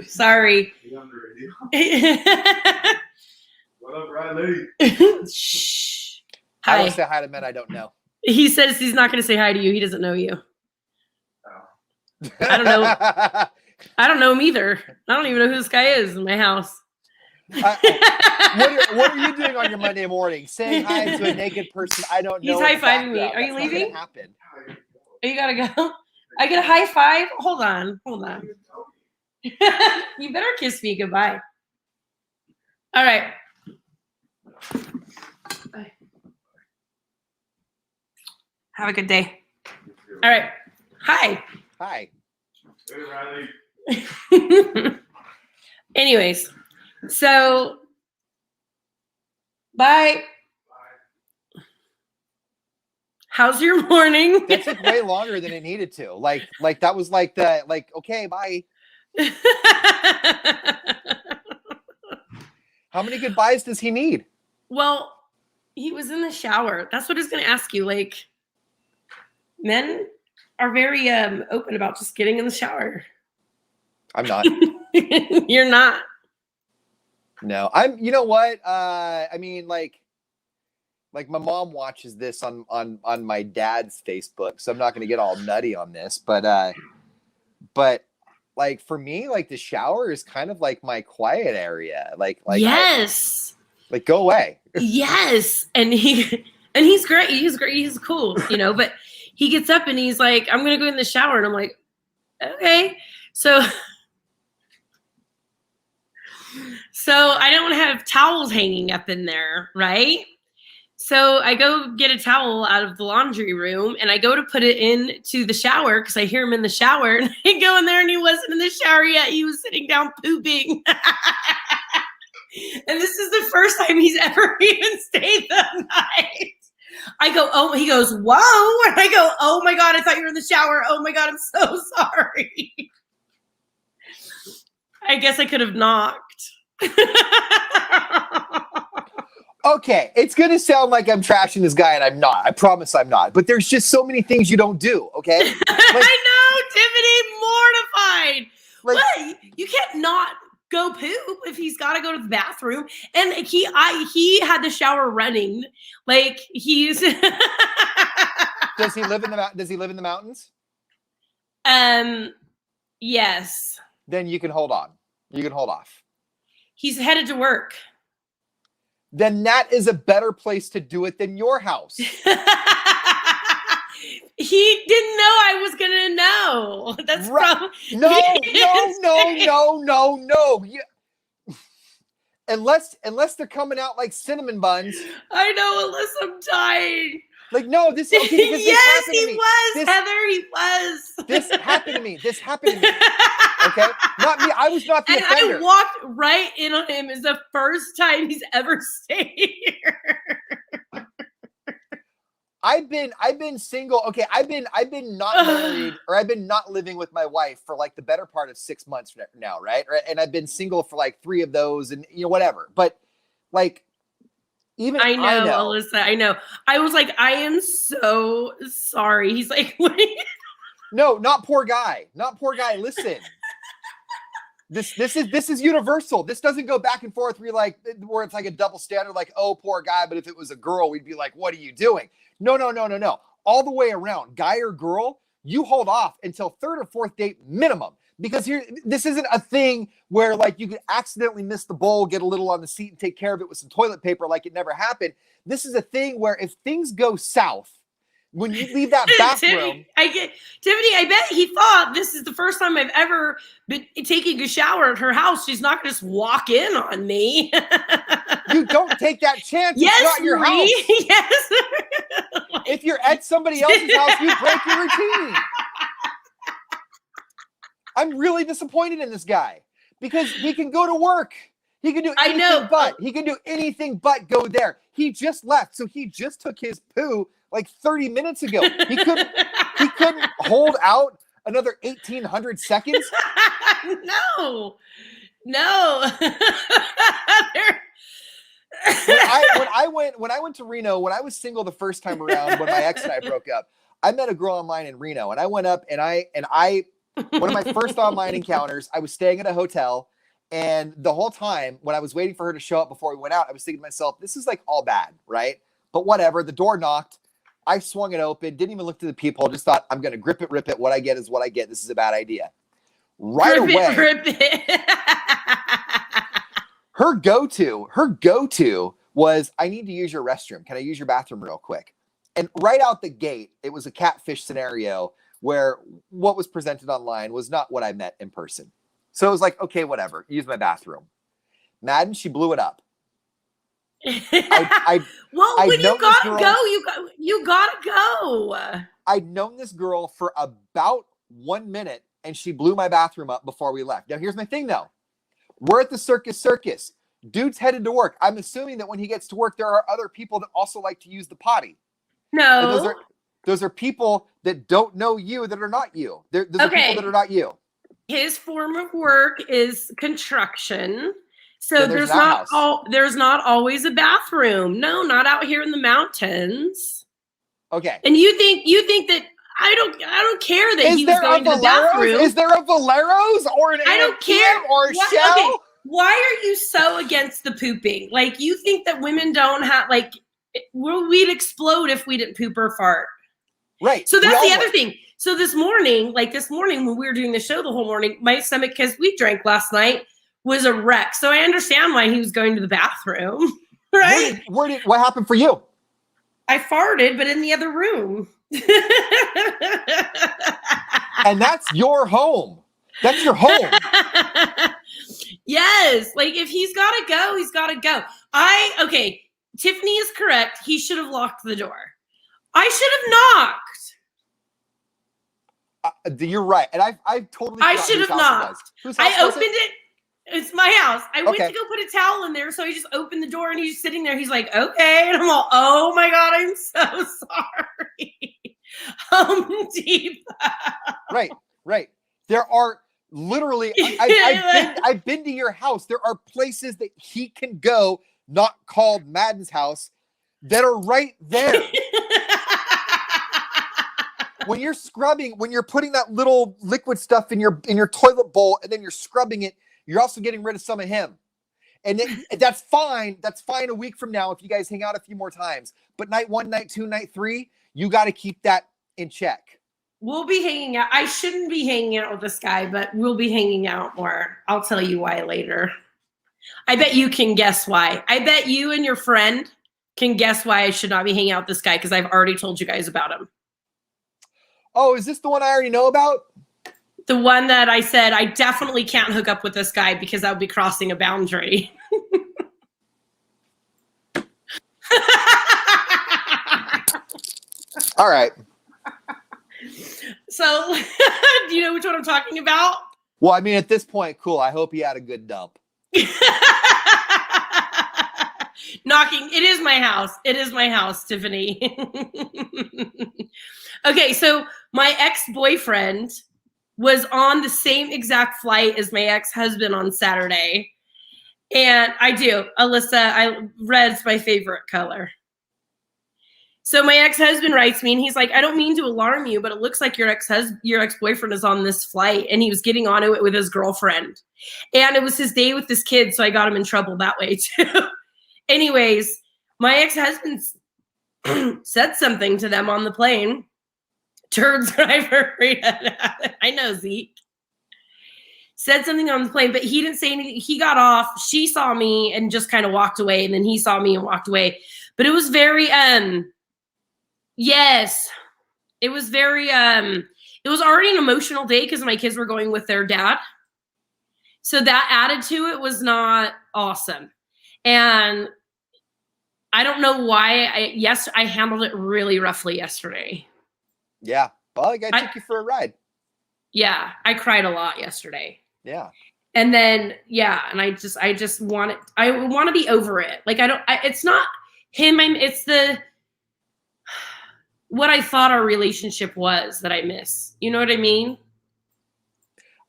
Sorry. What up, Riley? Shh. I Hi. don't say hi to men I don't know. He says he's not going to say hi to you. He doesn't know you. I don't know. I don't know him either. I don't even know who this guy is in my house. What are you doing on your Monday morning? Saying hi to a naked person I don't know. He's high-fiving me. Are you leaving? Happen. Oh, you gotta go. I get a high five. Hold on. You better kiss me goodbye. All right. Bye. Have a good day. All right. Hi. Hi. Hey, Riley. Anyways, so bye. How's your morning? That took way longer than it needed to. Like that was okay, bye. How many goodbyes does he need? Well, he was in the shower. That's what I was going to ask you. Like, men are very open about just getting in the shower. I'm not. You're not. No, I'm. You know what? I mean, like my mom watches this on my dad's Facebook, so I'm not going to get all nutty on this, but like for me, like the shower is kind of like my quiet area. Like yes, like go away. Yes, and he's great. He's great. He's cool, you know. But he gets up and he's like, "I'm going to go in the shower," and I'm like, "Okay." So I don't want to have towels hanging up in there, right? So I go get a towel out of the laundry room and I go to put it into the shower because I hear him in the shower. And I go in there and he wasn't in the shower yet. He was sitting down pooping. And this is the first time he's ever even stayed the night. I go, oh, he goes, whoa. And I go, oh my God, I thought you were in the shower. Oh my God, I'm so sorry. I guess I could have knocked. Okay, it's going to sound like I'm trashing this guy, and I'm not. I promise I'm not. But there's just so many things you don't do, okay? Like, I know, Tiffany, mortified. Like, what? You can't not go poop if he's got to go to the bathroom. And he had the shower running. Like he's. Does he live in the mountains? Yes. Then you can hold on. You can hold off. He's headed to work. Then that is a better place to do it than your house. He didn't know I was gonna know. That's right. No. Yeah. Unless they're coming out like cinnamon buns. I know, unless I'm dying. Like, no, this is okay. Yes, he was, Heather. He was. This happened to me. Okay? Not me. I was not the offender. I walked right in on him. It's the first time he's ever stayed here. I've been single. Okay, I've been not married, or I've been not living with my wife for like the better part of 6 months now, right? And I've been single for like 3 of those, and whatever. But like, even I know, Alyssa. I know. I was like, I am so sorry. He's like, what? No, not poor guy. Listen. This is universal. This doesn't go back and forth where it's like a double standard, like, oh, poor guy, but if it was a girl, we'd be like, what are you doing? No. All the way around, guy or girl, you hold off until 3rd or 4th date minimum. Because this isn't a thing where like you could accidentally miss the bowl, get a little on the seat and take care of it with some toilet paper like it never happened. This is a thing where if things go south, when you leave that bathroom. Tiffany, I bet he thought this is the first time I've ever been taking a shower at her house. She's not going to just walk in on me. You don't take that chance. Yes, it's not your house. Yes. If you're at somebody else's house, you break your routine. I'm really disappointed in this guy because he can go to work. He can do anything but go there. He just left. So he just took his poo like 30 minutes ago. He couldn't hold out another 1,800 seconds. No. When I went to Reno, when I was single the first time around, when my ex and I broke up, I met a girl online in Reno, and I went up and I One of my first online encounters, I was staying at a hotel, and the whole time when I was waiting for her to show up before we went out, I was thinking to myself, this is like all bad, right? But whatever. The door knocked. I swung it open, didn't even look to the people, just thought, I'm going to grip it, rip it. What I get is what I get. This is a bad idea. Right away. Rip it. Her go-to was, I need to use your restroom. Can I use your bathroom real quick? And right out the gate, it was a catfish scenario where what was presented online was not what I met in person. So it was like, okay, whatever. Use my bathroom. Madden, she blew it up. Well, when you gotta go, you gotta go. I'd known this girl for about 1 minute, and she blew my bathroom up before we left. Now, here's my thing, though. We're at the circus. Dude's headed to work. I'm assuming that when he gets to work, there are other people that also like to use the potty. No. Those are people that don't know you, that are not you. Those are people that are not you. His form of work is construction. So Then there's not always a bathroom. No, not out here in the mountains. Okay. And you think that I don't care that he was going to the bathroom. Is there a Valero's or an I don't care. or a Shell? Okay. Why are you so against the pooping? Like, you think that women don't have, like, we'd explode if we didn't poop or fart. Right. So that's the other thing. So this morning when we were doing the show the whole morning, my stomach, because we drank last night, was a wreck. So I understand why he was going to the bathroom, right? What happened for you? I farted, but in the other room. And that's your home. That's your home. Yes. Like, if he's got to go, he's got to go. Okay, Tiffany is correct. He should have locked the door. I should have knocked. You're right. And I totally I should have knocked. I opened it. It's my house. I went to Okay. go put a towel in there, so he just opened the door and he's just sitting there. He's like, okay. And I'm all, oh my God, I'm so sorry. Home Depot. Right. There are literally, I've been to your house. There are places that he can go, not called Madden's house, that are right there. When you're scrubbing, when you're putting that little liquid stuff in your toilet bowl and then you're scrubbing it, you're also getting rid of some of him. And that's fine. That's fine a week from now if you guys hang out a few more times. But night 1, night 2, night 3, you got to keep that in check. We'll be hanging out. I shouldn't be hanging out with this guy, but we'll be hanging out more. I'll tell you why later. I bet you can guess why. I bet you and your friend can guess why I should not be hanging out with this guy, because I've already told you guys about him. Oh, is this the one I already know about? The one that I said I definitely can't hook up with this guy because that would be crossing a boundary. All right. So, do you know which one I'm talking about? Well, I mean, at this point, cool. I hope he had a good dump. Knocking. It is my house. It is my house, Tiffany. Okay, so my ex-boyfriend was on the same exact flight as my ex-husband on Saturday. And I do. Alyssa, red's my favorite color. So my ex-husband writes me and he's like, I don't mean to alarm you, but it looks like your ex-boyfriend is on this flight, and he was getting onto it with his girlfriend. And it was his day with his kids, so I got him in trouble that way too. Anyways, my ex-husband said something to them on the plane. Turd driver. I know, Zeke. Said something on the plane, but he didn't say anything. He got off. She saw me and just kind of walked away, and then he saw me and walked away. But it was very, yes. It was very, it was already an emotional day because my kids were going with their dad. So that added to it was not awesome. And I don't know why. I handled it really roughly yesterday. Yeah. Well, I took you for a ride. Yeah. I cried a lot yesterday. Yeah. And then, yeah. And I just want it. I want to be over it. Like, it's not him. It's what I thought our relationship was that I miss. You know what I mean?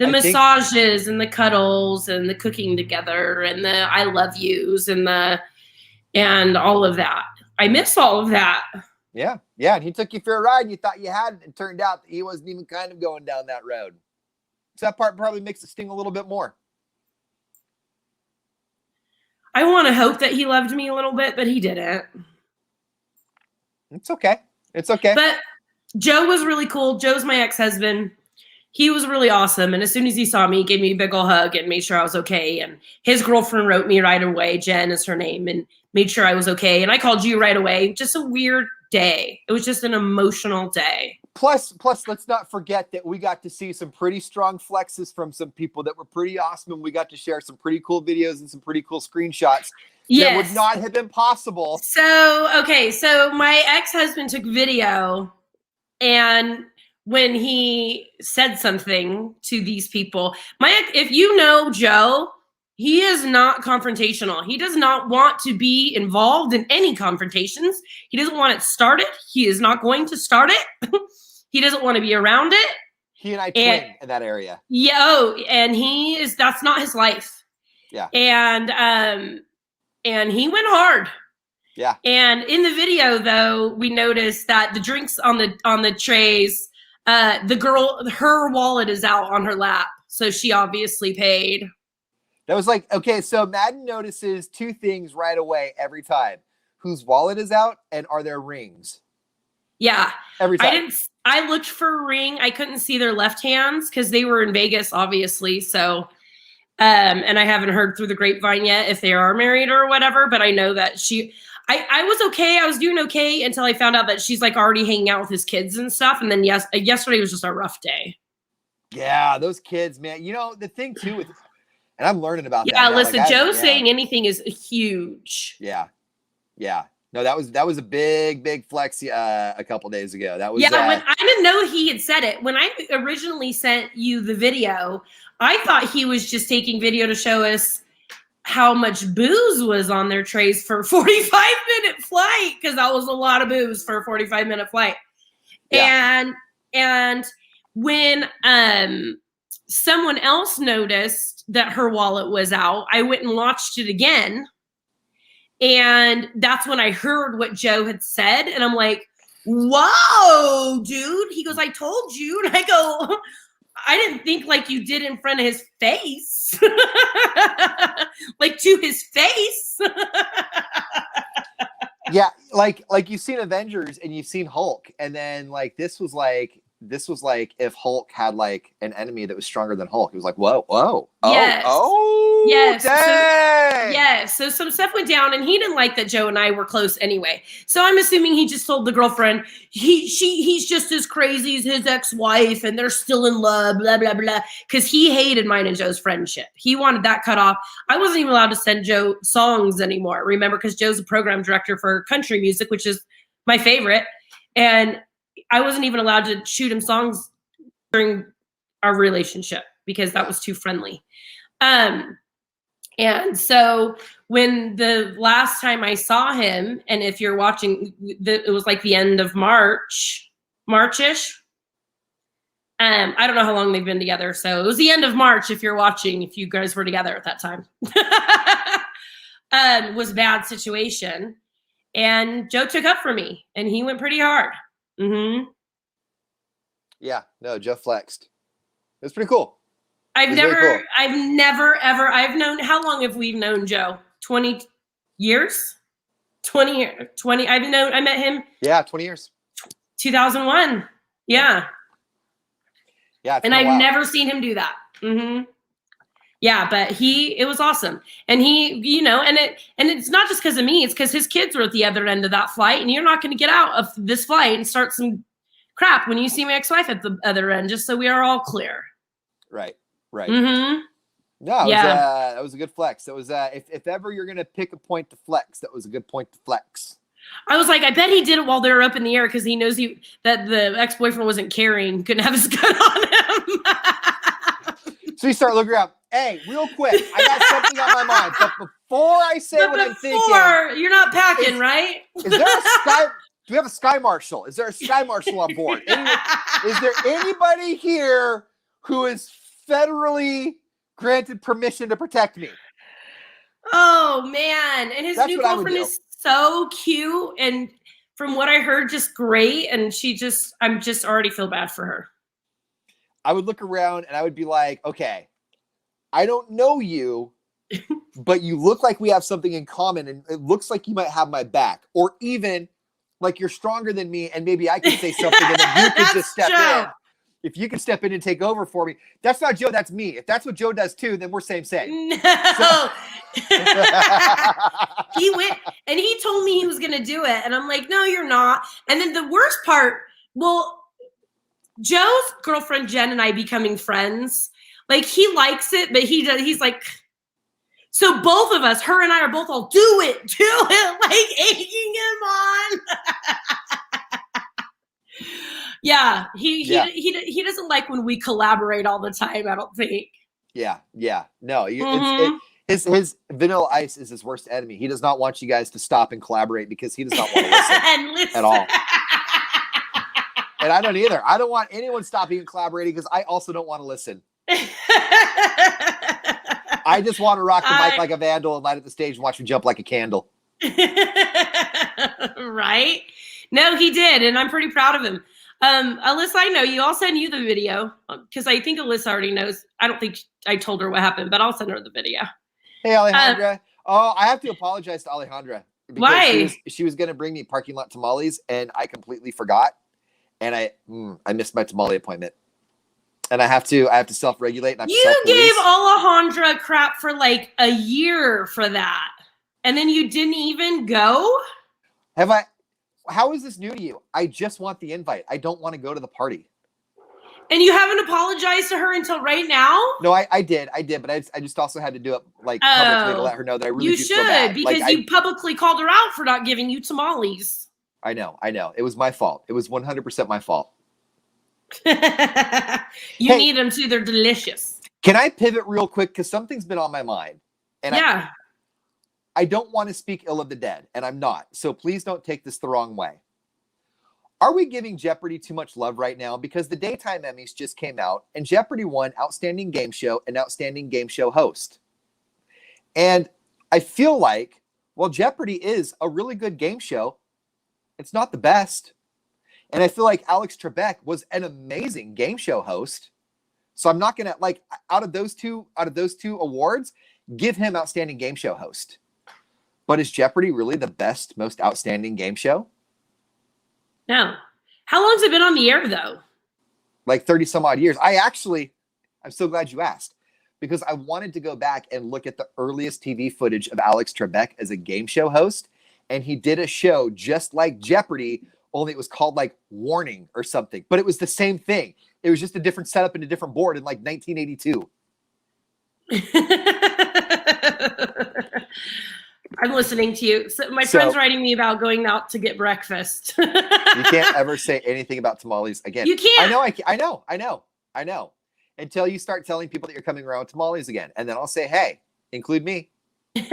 The massages and the cuddles and the cooking together and the I love yous and all of that. I miss all of that. Yeah. Yeah. And he took you for a ride and you thought you had it. It turned out that he wasn't even kind of going down that road. So that part probably makes it sting a little bit more. I want to hope that he loved me a little bit, but he didn't. It's okay. It's okay. But Joe was really cool. Joe's my ex-husband. He was really awesome. And as soon as he saw me, he gave me a big ol' hug and made sure I was okay. And his girlfriend wrote me right away. Jen is her name, and made sure I was okay. And I called you right away. Just a weird day. It was just an emotional day. Plus, let's not forget that we got to see some pretty strong flexes from some people that were pretty awesome. And we got to share some pretty cool videos and some pretty cool screenshots. That would not have been possible. So, okay. So my ex-husband took video, and when he said something to these people, if you know Joe, he is not confrontational. He does not want to be involved in any confrontations. He doesn't want it started. He is not going to start it. He doesn't want to be around it. He and I twin in that area. Yeah, and that's not his life. Yeah. And he went hard. Yeah. And in the video, though, we noticed that the drinks on the trays, the girl, her wallet is out on her lap, so she obviously paid. That was like, okay, so Madden notices two things right away every time: whose wallet is out and are there rings. Yeah, every time. I looked for a ring. I couldn't see their left hands because they were in Vegas, obviously. So. And I haven't heard through the grapevine yet if they are married or whatever, but I know that I was okay. I was doing okay until I found out that she's like already hanging out with his kids and stuff. And then yesterday was just a rough day. Yeah, those kids, man. You know, the thing too with, and I'm learning about that. Yeah, listen, Joe saying anything is huge. Yeah. Yeah. No, that was a big flex a couple days ago. That was when I didn't know he had said it. When I originally sent you the video, I thought he was just taking video to show us how much booze was on their trays for a 45-minute flight, because that was a lot of booze for a 45-minute flight. Yeah. And when someone else noticed that her wallet was out, I went and watched it again. And that's when I heard what Joe had said. And I'm like, whoa, dude. He goes, I told you. And I go, I didn't think like you did in front of his face. Like to his face. Yeah, like you've seen Avengers and you've seen Hulk, and then like this was like if Hulk had like an enemy that was stronger than Hulk. It was like, whoa. Yes. Yes. Dang. So some stuff went down, and he didn't like that Joe and I were close anyway. So I'm assuming he just told the girlfriend he's just as crazy as his ex-wife, and they're still in love, blah blah blah. Because he hated mine and Joe's friendship. He wanted that cut off. I wasn't even allowed to send Joe songs anymore. Remember, because Joe's a program director for country music, which is my favorite, and I wasn't even allowed to shoot him songs during our relationship because that was too friendly. And so when the last time I saw him, and if you're watching, it was like the end of March-ish. I don't know how long they've been together. So it was the end of March if you're watching, if you guys were together at that time. Was a bad situation. And Joe took up for me, and he went pretty hard. Mm-hmm. Yeah, no, Joe flexed. It was pretty cool. I've known, how long have we known Joe? 20 years? 20, I met him. Yeah, 20 years. 2001. Yeah. Yeah. And I've never seen him do that. Mm-hmm. Yeah, but it was awesome. And he, and it's not just because of me, it's because his kids were at the other end of that flight, and you're not going to get out of this flight and start some crap when you see my ex-wife at the other end, just so we are all clear. Right. Mm-hmm. No, that was a good flex. That was if ever you're gonna pick a point to flex, that was a good point to flex. I was like, I bet he did it while they were up in the air because he knows that the ex-boyfriend wasn't carrying, couldn't have his gun on him. So you start looking around. Hey, real quick, I got something on my mind, but before I say what I'm thinking, you're not packing, right? Is there a sky? Do we have a sky marshal? Is there a sky marshal on board? Is there anybody here who is federally granted permission to protect me? Oh man, and his new girlfriend is so cute, and from what I heard, just great. And I just already feel bad for her. I would look around and I would be like, okay, I don't know you, but you look like we have something in common, and it looks like you might have my back, or even like you're stronger than me, and maybe I can say something, and then you can just step Joe. in. If you can step in and take over for me, that's not Joe, that's me. If that's what Joe does too, then we're same. No. He went and he told me he was going to do it. And I'm like, no, you're not. And then the worst part, well, Joe's girlfriend, Jen, and I becoming friends. Like, he likes it, but he's like, so both of us, her and I are both all, do it, like egging him on. Yeah, he doesn't like when we collaborate all the time, I don't think. Yeah. No, his Vanilla Ice is his worst enemy. He does not want you guys to stop and collaborate because he does not want to listen at all. And I don't either. I don't want anyone stopping and collaborating because I also don't want to listen. I just want to rock the mic like a vandal and light up the stage and watch me jump like a candle. Right? No, he did, and I'm pretty proud of him. Alyssa, I know you. I'll send you the video because I think Alyssa already knows. I don't think I told her what happened, but I'll send her the video. Hey, Alejandra. I have to apologize to Alejandra. Because Why? She was going to bring me parking lot tamales, and I completely forgot. And I missed my tamale appointment. And I have to self-regulate. And you gave Alejandra crap for like a year for that. And then you didn't even go? Have I? How is this new to you? I just want the invite. I don't want to go to the party. And you haven't apologized to her until right now? No, I did, but I just also had to do it like publicly to let her know that I really you do should feel bad. because you publicly called her out for not giving you tamales. I know. It was my fault. It was 100% my fault. You need them too. They're delicious. Can I pivot real quick? Because something's been on my mind. And yeah. I don't want to speak ill of the dead, and I'm not. So please don't take this the wrong way. Are we giving Jeopardy too much love right now? Because the Daytime Emmys just came out, and Jeopardy won Outstanding Game Show and Outstanding Game Show Host. And I feel like, well, Jeopardy is a really good game show. It's not the best. And I feel like Alex Trebek was an amazing game show host. So I'm not going to, like, out of those two awards, give him Outstanding Game Show Host. But is Jeopardy really the best, most outstanding game show? No. How long's it been on the air, though? Like 30 some odd years. I'm so glad you asked, because I wanted to go back and look at the earliest TV footage of Alex Trebek as a game show host. And he did a show just like Jeopardy, only it was called like Warning or something. But it was the same thing. It was just a different setup and a different board in like 1982. I'm listening to you. So my friend's writing me about going out to get breakfast. You can't ever say anything about tamales again. You can't. I know. Until you start telling people that you're coming around with tamales again. And then I'll say, hey, include me. All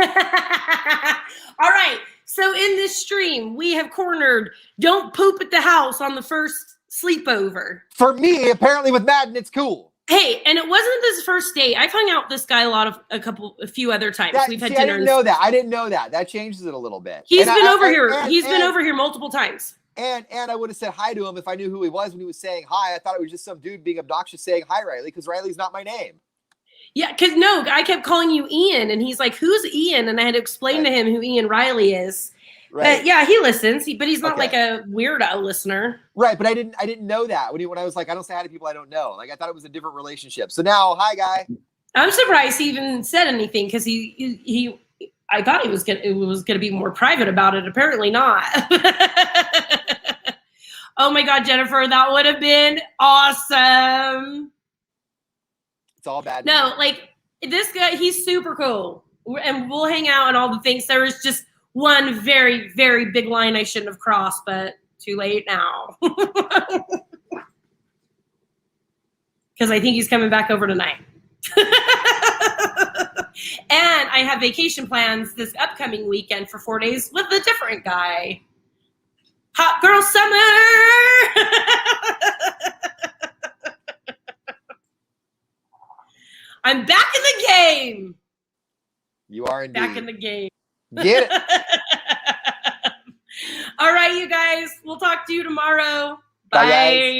right. So in this stream, we have cornered Don't Poop at the House on the first sleepover. For me, apparently with Madden, it's cool. Hey, and it wasn't this first date. I've hung out with this guy a few other times. We've had dinner. I didn't know that. That changes it a little bit. He's been over here multiple times. And I would have said hi to him if I knew who he was when he was saying hi. I thought it was just some dude being obnoxious saying hi, Riley, because Riley's not my name. Yeah, because no, I kept calling you Ian, and he's like, who's Ian? And I had to explain to him who Ian Riley is. Right. But yeah, he listens, but he's not like a weirdo listener. Right, but I didn't know that when I was like, I don't say hi to people I don't know. Like, I thought it was a different relationship. So now, hi, guy. I'm surprised he even said anything because I thought it was gonna be more private about it. Apparently not. Oh my God, Jennifer, that would have been awesome. It's all bad. No, like this guy, he's super cool, and we'll hang out and all the things. There was just one very, very big line I shouldn't have crossed, but too late now. Because I think he's coming back over tonight. And I have vacation plans this upcoming weekend for 4 days with a different guy. Hot girl summer! I'm back in the game! You are indeed. Back in the game. Get it. All right, you guys. We'll talk to you tomorrow. Bye, Bye. Guys.